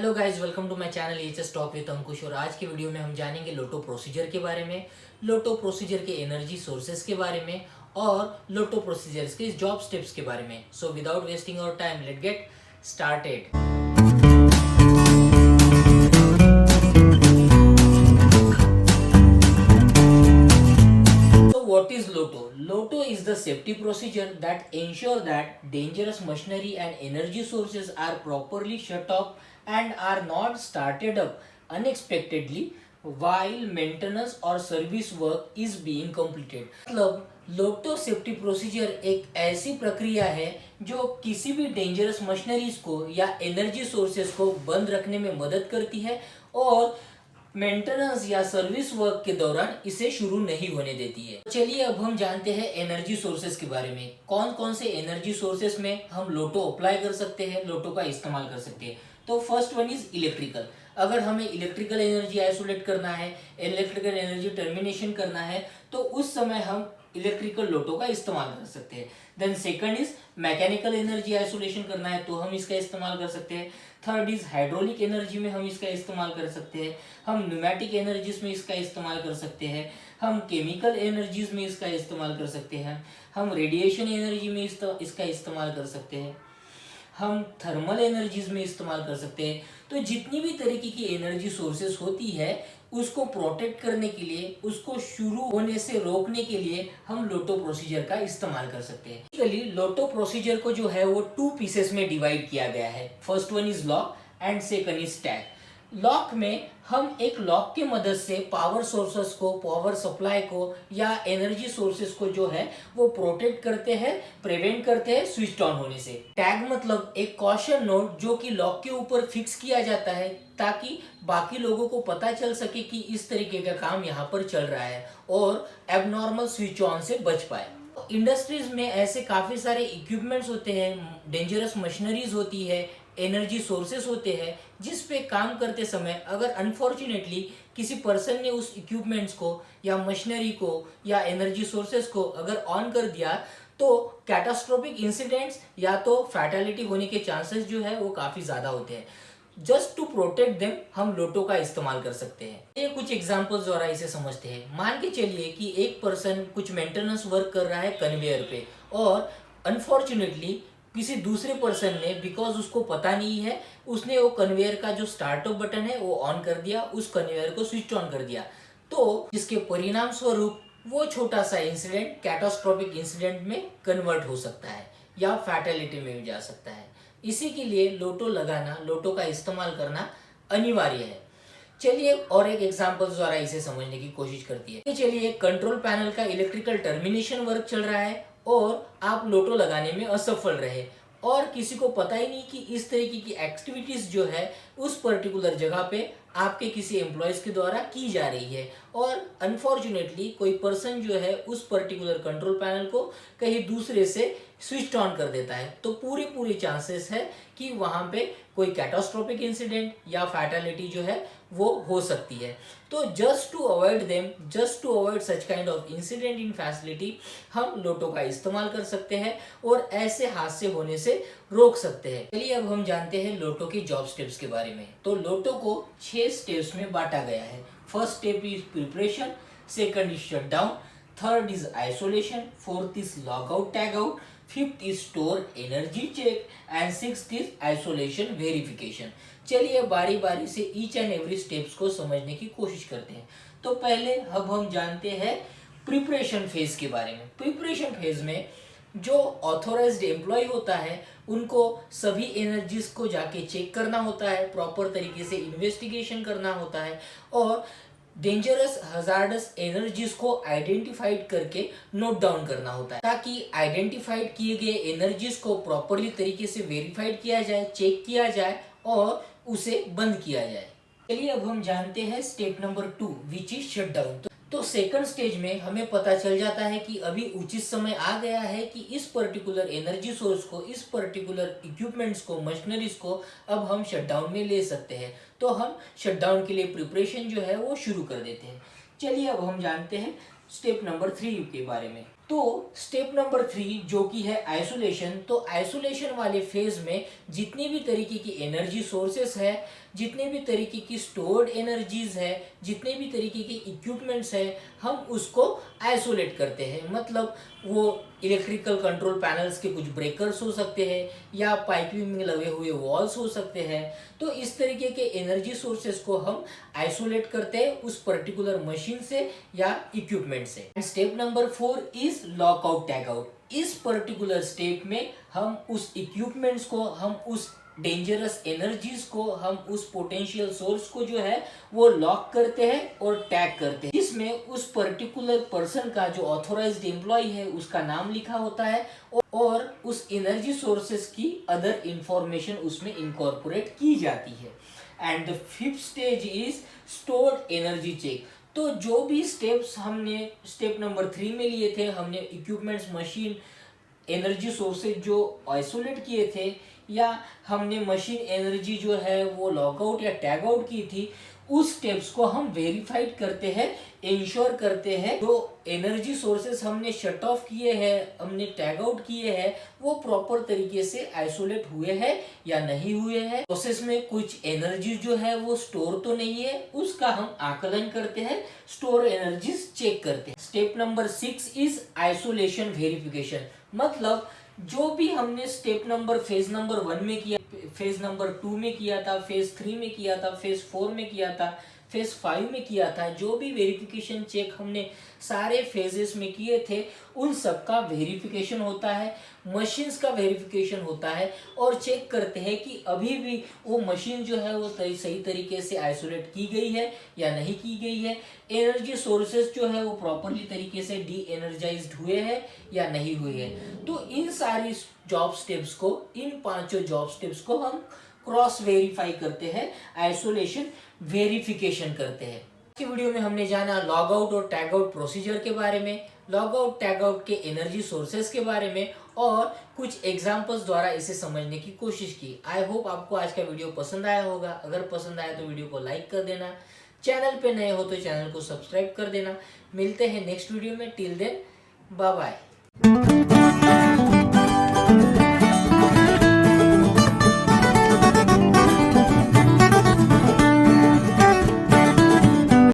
Hello guys, welcome to my channel HS talk with Ankush. और आज के वीडियो में हम जानेंगे लोटो प्रोसीजर के बारे में, लोटो प्रोसीजर के एनर्जी सोर्सेज के बारे में और लोटो प्रोसीजर्स के जॉब स्टेप्स के बारे में। So without wasting our time, let get started. What is Lotto? Lotto is the safety procedure that ensure that dangerous machinery and energy sources are properly shut off and are not started up unexpectedly while maintenance or service work is being completed। मतलब लोटो safety procedure एक ऐसी प्रक्रिया है जो किसी भी dangerous machineries को या एनर्जी सोर्सेज को बंद रखने में मदद करती है और मेंटेनेंस या सर्विस वर्क के दौरान इसे शुरू नहीं होने देती है। चलिए अब हम जानते हैं एनर्जी सोर्सेज के बारे में। कौन कौन से एनर्जी सोर्सेज में हम लोटो अप्लाई कर सकते हैं, लोटो का इस्तेमाल कर सकते हैं। तो फर्स्ट वन इज इलेक्ट्रिकल। अगर हमें इलेक्ट्रिकल एनर्जी आइसोलेट करना है, इलेक्ट्रिकल एनर्जी टर्मिनेशन करना है, तो उस समय हम इलेक्ट्रिकल लोटो का इस्तेमाल कर सकते हैं। Then second is mechanical energy isolation करना है तो हम इसका इस्तेमाल कर सकते हैं। थर्ड इज हाइड्रोलिक एनर्जी में हम इसका इस्तेमाल कर सकते हैं। हम न्यूमेटिक एनर्जीज में इसका इस्तेमाल कर सकते हैं। हम केमिकल एनर्जीज में इसका इस्तेमाल कर सकते हैं। हम रेडिएशन एनर्जी में इसका इस्तेमाल कर सकते हैं। हम थर्मल एनर्जीज में इस्तेमाल कर सकते हैं। तो जितनी भी तरीके की एनर्जी सोर्सेस होती है उसको प्रोटेक्ट करने के लिए, उसको शुरू होने से रोकने के लिए हम लोटो प्रोसीजर का इस्तेमाल कर सकते हैं। बेसिकली लोटो प्रोसीजर को जो है वो 2 पीसेस में डिवाइड किया गया है। First one is lock and second is tag. Lock में हम एक लॉक की मदद से पावर सोर्सेस को, पावर सप्लाई को या एनर्जी सोर्सेस को जो है वो प्रोटेक्ट करते हैं, प्रिवेंट करते हैं स्विच ऑन होने से। टैग मतलब एक कॉशन नोट जो कि लॉक के ऊपर फिक्स किया जाता है ताकि बाकी लोगों को पता चल सके कि इस तरीके का काम यहाँ पर चल रहा है और एबनॉर्मल स्विच ऑन से बच पाए। इंडस्ट्रीज में ऐसे काफी सारे इक्विपमेंट्स होते हैं, डेंजरस मशीनरीज होती है, एनर्जी सोर्सेस होते हैं, जिस पे काम करते समय अगर अनफॉर्चुनेटली किसी पर्सन ने उस इक्विपमेंट्स को या मशीनरी को या एनर्जी सोर्सेस को अगर ऑन कर दिया तो कैटास्ट्रोफिक इंसिडेंट्स या तो फैटेलिटी होने के चांसेस जो है वो काफी ज्यादा होते हैं। जस्ट टू प्रोटेक्ट देम हम लोटो का इस्तेमाल कर सकते हैं। ये कुछ एग्जांपल्स द्वारा इसे समझते हैं। मान के चलिए कि एक पर्सन कुछ मेंटेनेंस वर्क कर रहा है कन्वेयर पे और अनफॉर्चुनेटली किसी दूसरे पर्सन ने, बिकॉज उसको पता नहीं है, उसने वो कन्वेयर का जो स्टार्टअप बटन है वो ऑन कर दिया, उस कन्वेयर को स्विच ऑन कर दिया, तो जिसके परिणाम स्वरूप वो छोटा सा इंसिडेंट कैटास्ट्रोफिक इंसिडेंट में कन्वर्ट हो सकता है या फैटेलिटी में भी जा सकता है। इसी के लिए लोटो लगाना, लोटो का इस्तेमाल करना अनिवार्य है। चलिए और एक एग्जांपल द्वारा इसे समझने की कोशिश करती है। चलिए कंट्रोल पैनल का इलेक्ट्रिकल टर्मिनेशन वर्क चल रहा है और आप लोटो लगाने में असफल रहे और किसी को पता ही नहीं कि इस तरीके की एक्टिविटीज जो है उस पर्टिकुलर जगह पे आपके किसी एम्प्लॉयज के द्वारा की जा रही है और अनफॉर्चुनेटली कोई पर्सन जो है उस पर्टिकुलर कंट्रोल पैनल को कहीं दूसरे से स्विच ऑन कर देता है, तो पूरे चांसेस है कि वहां पे कोई कैटास्ट्रोफिक इंसिडेंट या फैटेलिटी जो है वो हो सकती है। तो just to avoid them, just to avoid such kind of incident in facility हम लोटो का इस्तेमाल कर सकते हैं और ऐसे हादसे होने से रोक सकते हैं। चलिए अब हम जानते हैं लोटो के जॉब स्टेप्स के बारे में। तो लोटो को 6 स्टेप्स में बांटा गया है। First step is preparation, second is shutdown, third is isolation, fourth is lock out tag out, fifth is store energy check and sixth is isolation verification. चलिए बारी बारी से ईच एंड एवरी स्टेप्स को समझने की कोशिश करते हैं। तो पहले अब हम जानते हैं प्रिपरेशन फेज के बारे में। प्रिपरेशन फेज में जो ऑथोराइज्ड एम्प्लॉय होता है उनको सभी एनर्जीज को जाके चेक करना होता है, प्रॉपर तरीके से इन्वेस्टिगेशन करना होता है और डेंजरस हजार्डस एनर्जीज को आइडेंटिफाइड करके नोट डाउन करना होता है ताकि आइडेंटिफाइड किए गए एनर्जीज को प्रॉपरली तरीके से वेरीफाइड किया जाए, चेक किया जाए और उसे बंद किया जाए। चलिए अब हम जानते हैं step number 2 which is shutdown. तो सेकंड स्टेज में हमें पता चल जाता है कि अभी उचित समय आ गया है कि इस पर्टिकुलर एनर्जी सोर्स को, इस पर्टिकुलर इक्विपमेंट्स को, मशीनरीज को अब हम शटडाउन में ले सकते हैं। तो हम शटडाउन के लिए प्रिपरेशन जो है वो शुरू कर देते हैं। चलिए अब हम जानते हैं स्टेप नंबर 3 के बारे में। तो स्टेप नंबर 3 जो कि है आइसोलेशन, तो आइसोलेशन वाले फेज में जितनी भी तरीके की एनर्जी सोर्सेस है, जितने भी तरीके की स्टोर्ड एनर्जीज है, जितने भी तरीके के इक्विपमेंट्स है, हम उसको आइसोलेट करते हैं। मतलब वो इलेक्ट्रिकल कंट्रोल पैनल्स के कुछ ब्रेकर्स हो सकते हैं या पाइपिंग में लगे हुए वॉल्स हो सकते हैं। तो इस तरीके के एनर्जी सोर्सेस को हम आइसोलेट करते हैं उस पर्टिकुलर मशीन से या इक्विपमेंट से। Step number 4 is lockout tag out. इस पर्टिकुलर स्टेप में हम उस इक्विपमेंट्स को, हम उस डेंजरस एनर्जीज को, हम उस पोटेंशियल सोर्स को जो है वो लॉक करते हैं और टैग करते हैं। इसमें उस पर्टिकुलर पर्सन का जो ऑथोराइज्ड एम्प्लॉय है उसका नाम लिखा होता है और उस एनर्जी सोर्सेस की अदर इंफॉर्मेशन उसमें इनकॉर्पोरेट की जाती है। And the 5th stage is stored energy check. तो जो भी स्टेप्स हमने स्टेप नंबर 3 में लिए थे, हमने इक्विपमेंट्स, मशीन, एनर्जी सोर्सेज जो आइसोलेट किए थे या हमने मशीन एनर्जी जो है वो लॉकआउट या टैग आउट की थी, उस स्टेप्स को हम वेरीफाइड करते हैं, इंश्योर करते हैं जो एनर्जी सोर्सेस हमने शट ऑफ किए हैं, हमने टैग आउट किए हैं, वो प्रॉपर तरीके से आइसोलेट हुए हैं या नहीं हुए हैं। प्रोसेस में कुछ एनर्जी जो है वो स्टोर तो नहीं है, उसका हम आकलन करते हैं, स्टोर एनर्जीज चेक करते हैं। Step number 6 is isolation verification. मतलब जो भी हमने स्टेप नंबर फेज नंबर 1 में किया, फेज नंबर 2 में किया था, फेज 3 में किया था, फेज 4 में किया था, फेज 5 में किया था, जो भी वेरिफिकेशन चेक हमने सारे फेजेस में किए थे उन सब का वेरिफिकेशन होता है, मशीन्स का वेरिफिकेशन होता है और चेक करते हैं कि अभी भी वो मशीन जो है वो सही तरीके से आइसोलेट की गई है या नहीं की गई है, एनर्जी सोर्सेस जो है वो प्रॉपरली तरीके से डी एनर्जाइज्ड हुए हैं या नहीं हुए हैं। तो इन सारी जॉब स्टेप्स को, इन 5 जॉब स्टेप्स को हम क्रॉस वेरीफाई करते हैं, आइसोलेशन वेरिफिकेशन करते हैं। की वीडियो में हमने जाना लॉग आउट और टैग आउट प्रोसीजर के बारे में, लॉग आउट टैग आउट के एनर्जी सोर्सेस के बारे में और कुछ एग्जांपल्स द्वारा इसे समझने की कोशिश की। आई होप आपको आज का वीडियो पसंद आया होगा। अगर पसंद आया तो वीडियो को लाइक कर देना, चैनल पे नए हो तो चैनल को सब्सक्राइब कर देना। मिलते हैं नेक्स्ट वीडियो में, टिल देन बाय बाय।